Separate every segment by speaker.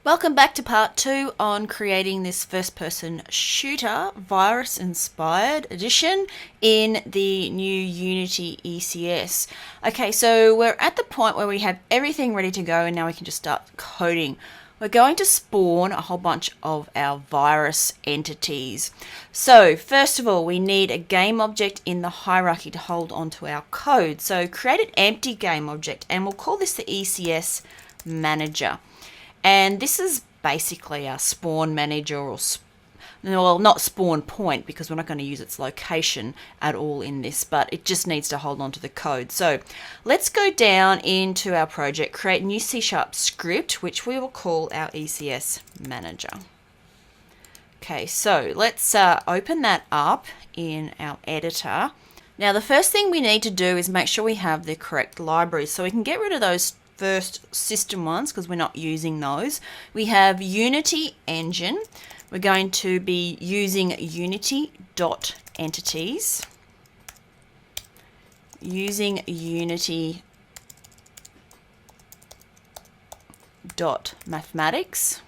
Speaker 1: Welcome back to part 2 on creating this first-person shooter virus-inspired edition in the new Unity ECS. Okay, so we're at the point where we have everything ready to go and now we can just start coding. We're going to spawn a whole bunch of our virus entities. So first of all, we need a game object in the hierarchy to hold onto our code. So create an empty game object and we'll call this the ECS Manager. And this is basically our spawn manager, or well, not spawn point, because we're not going to use its location at all in this, but it just needs to hold on to the code. So let's go down into our project, create a new C# script, which we will call our ECS Manager. Okay, so let's open that up in our editor. Now the first thing we need to do is make sure we have the correct libraries, so we can get rid of those first system ones because we're not using those. We have Unity Engine. We're going to be using Unity.entities, using Unity.mathematics,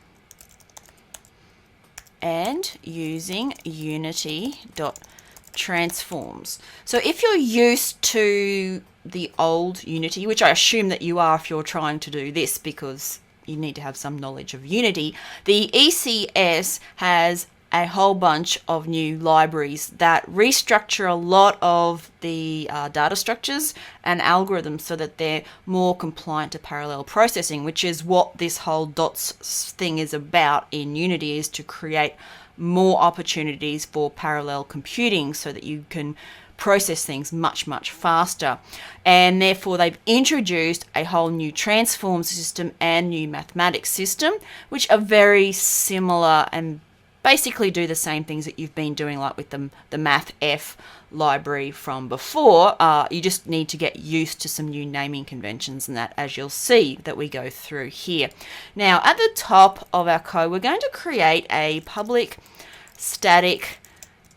Speaker 1: and using Unity.transforms. So if you're used to the old Unity, which I assume that you are if you're trying to do this because you need to have some knowledge of Unity, the ECS has a whole bunch of new libraries that restructure a lot of the data structures and algorithms so that they're more compliant to parallel processing, which is what this whole dots thing is about in Unity, is to create more opportunities for parallel computing so that you can process things much faster. And therefore they've introduced a whole new transform system and new mathematics system, which are very similar and basically do the same things that you've been doing, like with the MathF library from before. You just need to get used to some new naming conventions and that, as you'll see that we go through here. Now at the top of our code, we're going to create a public static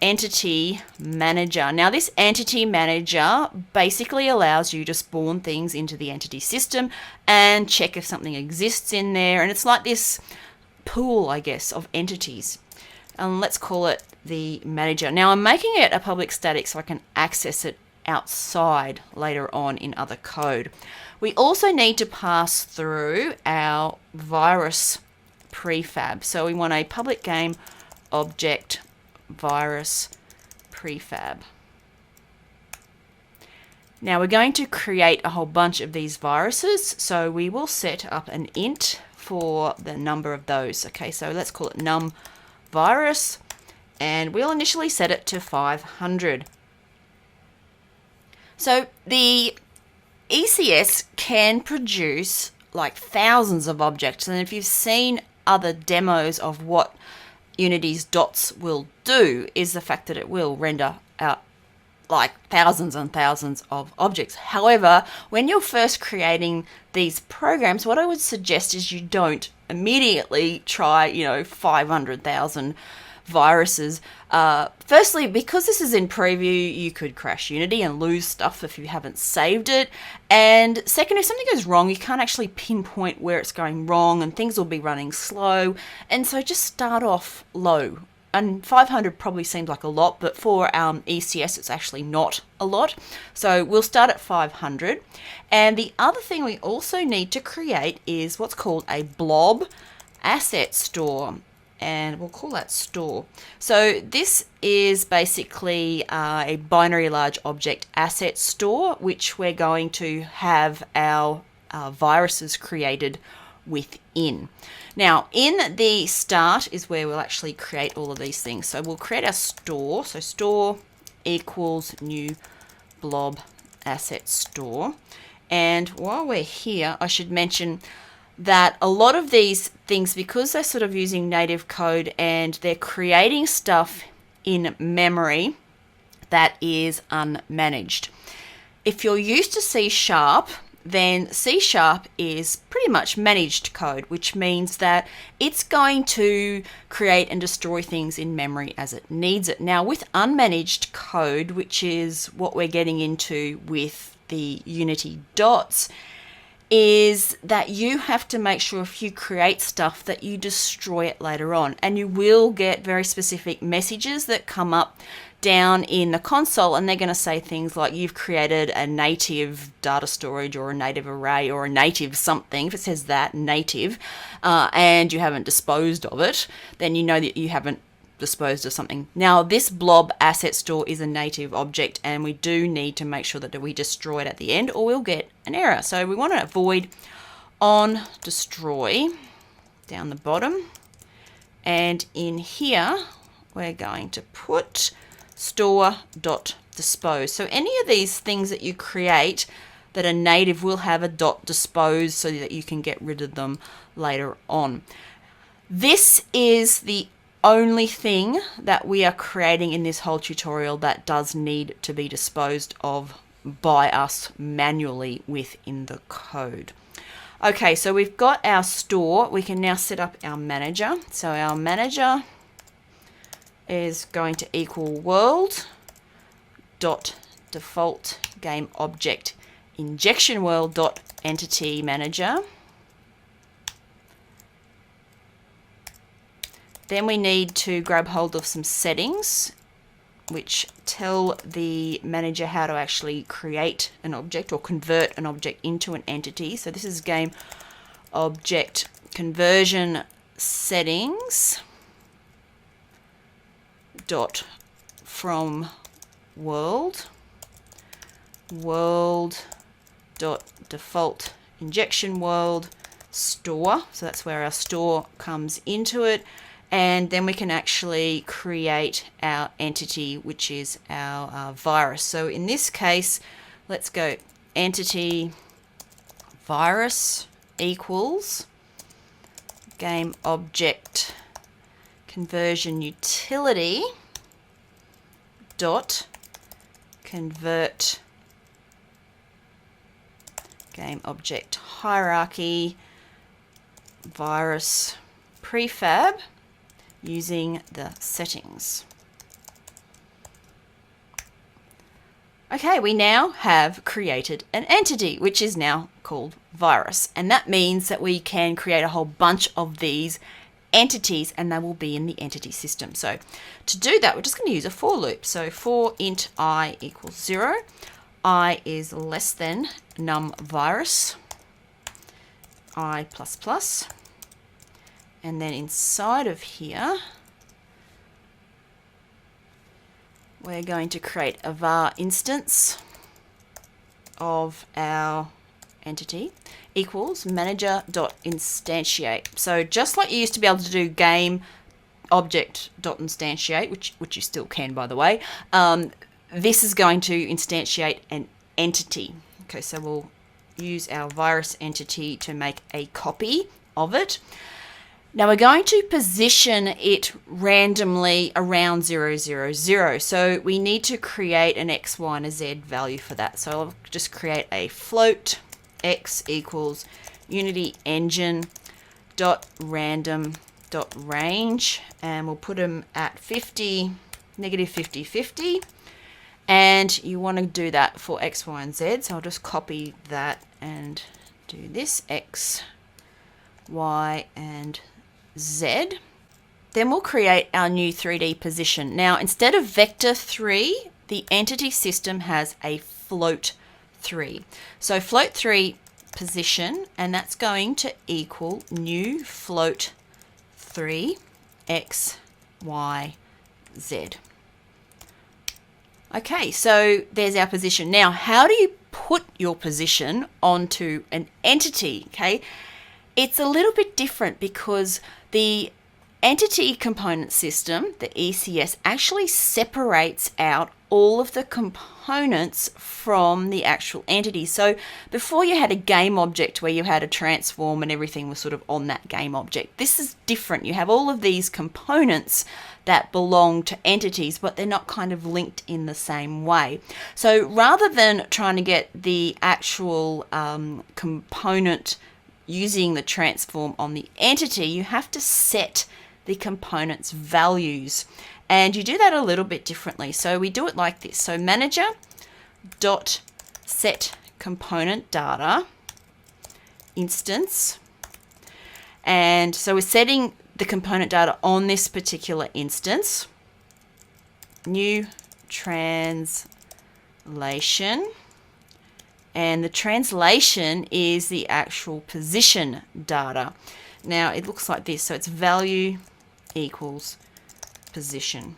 Speaker 1: Entity Manager. Now this Entity Manager basically allows you to spawn things into the entity system and check if something exists in there, and it's like this pool, I guess, of entities. And let's call it the manager. Now I'm making it a public static so I can access it outside later on in other code. We also need to pass through our virus prefab. So we want a public game object virus prefab. Now we're going to create a whole bunch of these viruses, so we will set up an int for the number of those. Okay, so let's call it num virus, and we'll initially set it to 500. So the ECS can produce like thousands of objects, and if you've seen other demos of what Unity's dots will do, is the fact that it will render out like thousands and thousands of objects. However, when you're first creating these programs, what I would suggest is you don't immediately try, 500,000 viruses. Firstly, because this is in preview, you could crash Unity and lose stuff if you haven't saved it. And second, if something goes wrong, you can't actually pinpoint where it's going wrong and things will be running slow. And so just start off low. And 500 probably seems like a lot, but for ECS, it's actually not a lot. So we'll start at 500. And the other thing we also need to create is what's called a Blob asset store. And we'll call that store. So this is basically a binary large object asset store, which we're going to have our viruses created within. Now in the start is where we'll actually create all of these things. So we'll create our store. So store equals new blob asset store. And while we're here, I should mention that a lot of these things, because they're sort of using native code and they're creating stuff in memory that is unmanaged. If you're used to C#, then C# is pretty much managed code, which means that it's going to create and destroy things in memory as it needs it. Now with unmanaged code, which is what we're getting into with the Unity dots, is that you have to make sure if you create stuff that you destroy it later on. And you will get very specific messages that come up down in the console, and they're going to say things like you've created a native data storage or a native array or a native something. If it says that, native, and you haven't disposed of it, then you know that you haven't disposed of something. Now, this blob asset store is a native object, and we do need to make sure that we destroy it at the end or we'll get an error. So we want to avoid on destroy down the bottom, and in here we're going to put store.dispose. So any of these things that you create that are native will have a .dispose so that you can get rid of them later on. This is the only thing that we are creating in this whole tutorial that does need to be disposed of by us manually within the code. Okay, so we've got our store. We can now set up our manager. So our manager is going to equal world dot default game object injection world dot entity manager. Then we need to grab hold of some settings which tell the manager how to actually create an object or convert an object into an entity. So this is game object conversion settings dot from world dot default injection world store. So that's where our store comes into it, and then we can actually create our entity, which is our virus. So in this case, let's go entity virus equals game object conversion utility dot convert game object hierarchy virus prefab using the settings. Okay, we now have created an entity which is now called virus, and that means that we can create a whole bunch of these entities and they will be in the entity system. So to do that, we're just going to use a for loop. So for int I equals 0, I is less than num virus I plus plus, and then inside of here we're going to create a var instance of our entity equals manager.instantiate. So just like you used to be able to do game object.instantiate, which you still can, by the way, this is going to instantiate an entity. Okay, so we'll use our virus entity to make a copy of it. Now we're going to position it randomly around 0, 0, 0. So we need to create an X, Y, and a Z value for that. So I'll just create a float X equals Unity engine dot random dot range, and we'll put them at 50, negative 50, 50. And you want to do that for X, Y, and Z. So I'll just copy that and do this X, Y, and Z. Then we'll create our new 3D position. Now, instead of vector 3, the entity system has a float 3. So float 3 position, and that's going to equal new float 3 X, Y, Z. Okay, so there's our position. Now, how do you put your position onto an entity? Okay, it's a little bit different because the entity component system, the ECS, actually separates out all of the components from the actual entity. So before you had a game object where you had a transform and everything was sort of on that game object. This is different. You have all of these components that belong to entities, but they're not kind of linked in the same way. So rather than trying to get the actual component using the transform on the entity, you have to set the component's values. And you do that a little bit differently. So we do it like this. So manager dot set component data, instance. And so we're setting the component data on this particular instance. New translation. And the translation is the actual position data. Now it looks like this. So it's value equals position.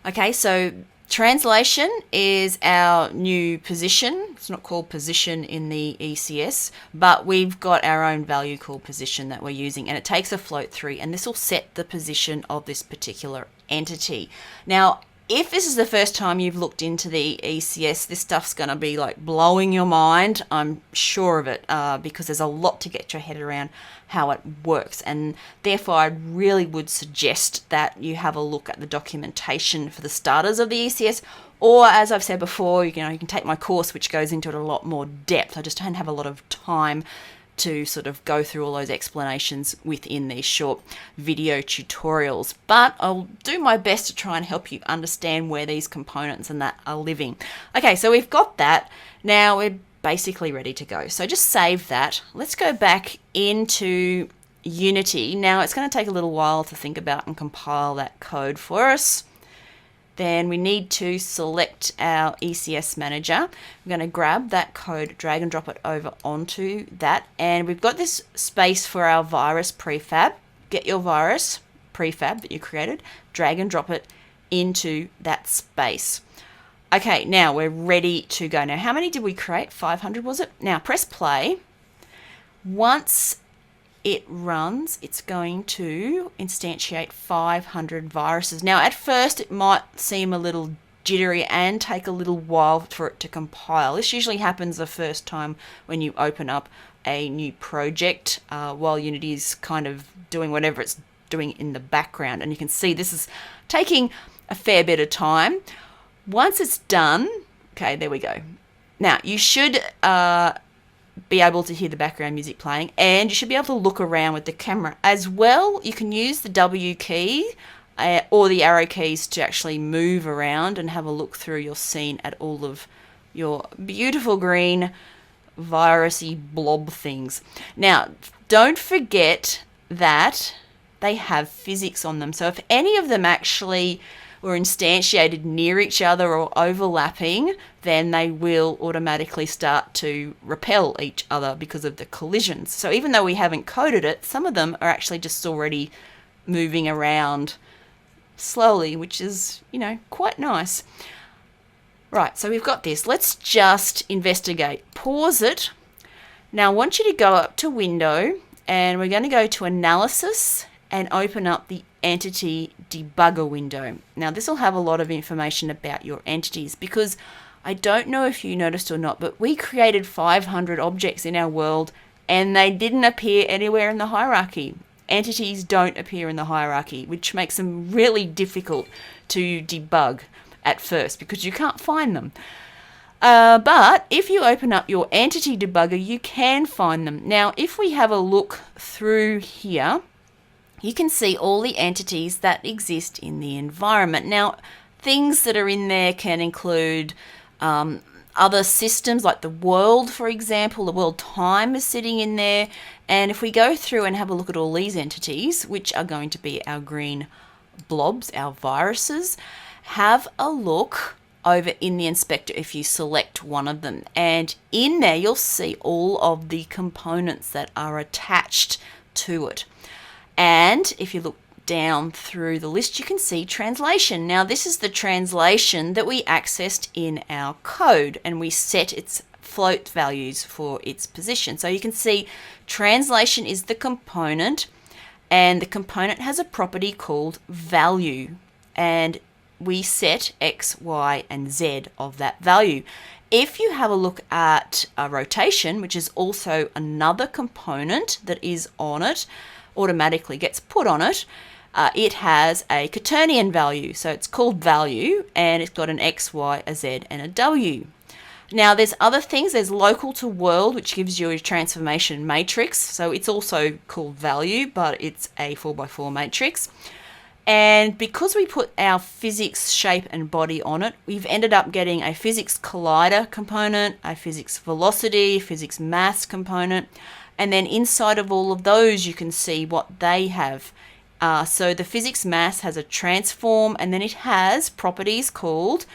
Speaker 1: Okay, so translation is our new position. It's not called position in the ECS, but we've got our own value called position that we're using, and it takes a float through, and this will set the position of this particular entity. Now, if this is the first time you've looked into the ECS, this stuff's going to be like blowing your mind. I'm sure of it, because there's a lot to get your head around how it works. And therefore, I really would suggest that you have a look at the documentation for the starters of the ECS. Or, as I've said before, you can take my course, which goes into it a lot more depth. I just don't have a lot of time to sort of go through all those explanations within these short video tutorials, but I'll do my best to try and help you understand where these components and that are living. Okay, so we've got that. Now we're basically ready to go. So just save that. Let's go back into Unity. Now it's going to take a little while to think about and compile that code for us. Then we need to select our Ecs Manager. We're going to grab that code, drag and drop it over onto that. And we've got this space for our virus prefab. Get your virus prefab that you created, drag and drop it into that space. Okay, now we're ready to go. Now, how many did we create? 500 was it? Now press play. Once it runs, it's going to instantiate 500 viruses. Now, at first, it might seem a little jittery and take a little while for it to compile. This usually happens the first time when you open up a new project while Unity is kind of doing whatever it's doing in the background. And you can see this is taking a fair bit of time. Once it's done, okay, there we go. Now, you should be able to hear the background music playing, and you should be able to look around with the camera as well. You can use the W key or the arrow keys to actually move around and have a look through your scene at all of your beautiful green virusy blob things. Now, don't forget that they have physics on them. So if any of them actually were instantiated near each other or overlapping, then they will automatically start to repel each other because of the collisions. So even though we haven't coded it, some of them are actually just already moving around slowly, which is, quite nice. Right, so we've got this. Let's just investigate. Pause it. Now I want you to go up to Window, and we're going to go to Analysis and open up the Entity Debugger window. Now this will have a lot of information about your entities, because I don't know if you noticed or not, but we created 500 objects in our world and they didn't appear anywhere in the hierarchy. Entities don't appear in the hierarchy, which makes them really difficult to debug at first because you can't find them. But if you open up your Entity Debugger, you can find them. Now if we have a look through here, you can see all the entities that exist in the environment. Now, things that are in there can include other systems like the world, for example. The world time is sitting in there. And if we go through and have a look at all these entities, which are going to be our green blobs, our viruses, have a look over in the inspector if you select one of them. And in there, you'll see all of the components that are attached to it. And if you look down through the list, you can see translation. Now, this is the translation that we accessed in our code, and we set its float values for its position. So you can see translation is the component, and the component has a property called value, and we set X, Y, and Z of that value. If you have a look at rotation, which is also another component that is on it, automatically gets put on it, it has a quaternion value. So it's called value, and it's got an X, Y, a Z, and a W. Now there's other things. There's local to world, which gives you a transformation matrix. So it's also called value, but it's a 4x4 matrix. And because we put our physics shape and body on it, we've ended up getting a physics collider component, a physics velocity, physics mass component, and then inside of all of those you can see what they have. So the physics mass has a transform, and then it has properties called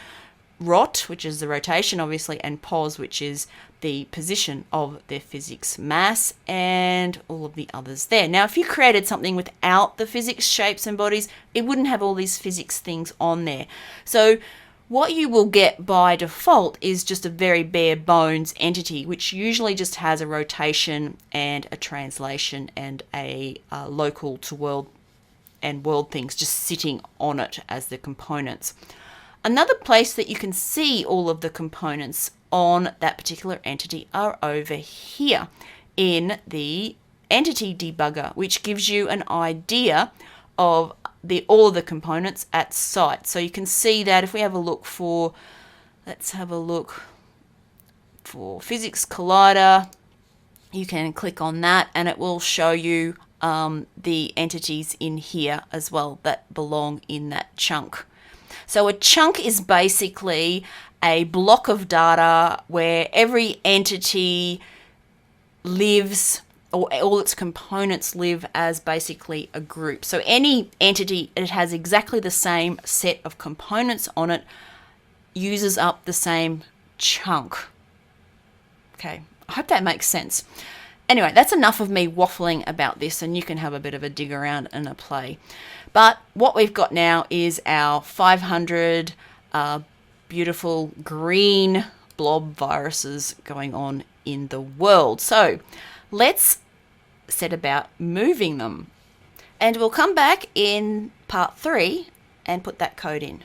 Speaker 1: rot, which is the rotation obviously, and pos, which is the position of their physics mass, and all of the others there. Now, if you created something without the physics shapes and bodies, it wouldn't have all these physics things on there. So what you will get by default is just a very bare bones entity, which usually just has a rotation and a translation and a local to world and world things just sitting on it as the components. Another place that you can see all of the components on that particular entity are over here in the Entity Debugger, which gives you an idea of all of the components at site. So you can see that if we have a look for, let's have a look for Physics Collider, you can click on that and it will show you the entities in here as well that belong in that chunk. So a chunk is basically a block of data where every entity lives, or all its components live as basically a group. So any entity, it has exactly the same set of components on it, uses up the same chunk. Okay, I hope that makes sense. Anyway, that's enough of me waffling about this, and you can have a bit of a dig around and a play. But what we've got now is our 500 beautiful green blob viruses going on in the world. So let's set about moving them. And we'll come back in part 3 and put that code in.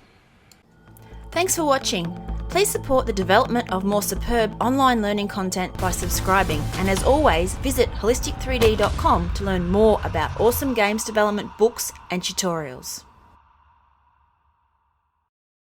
Speaker 1: Thanks for watching. Please support the development of more superb online learning content by subscribing, and as always, visit holistic3d.com to learn more about awesome games development books and tutorials.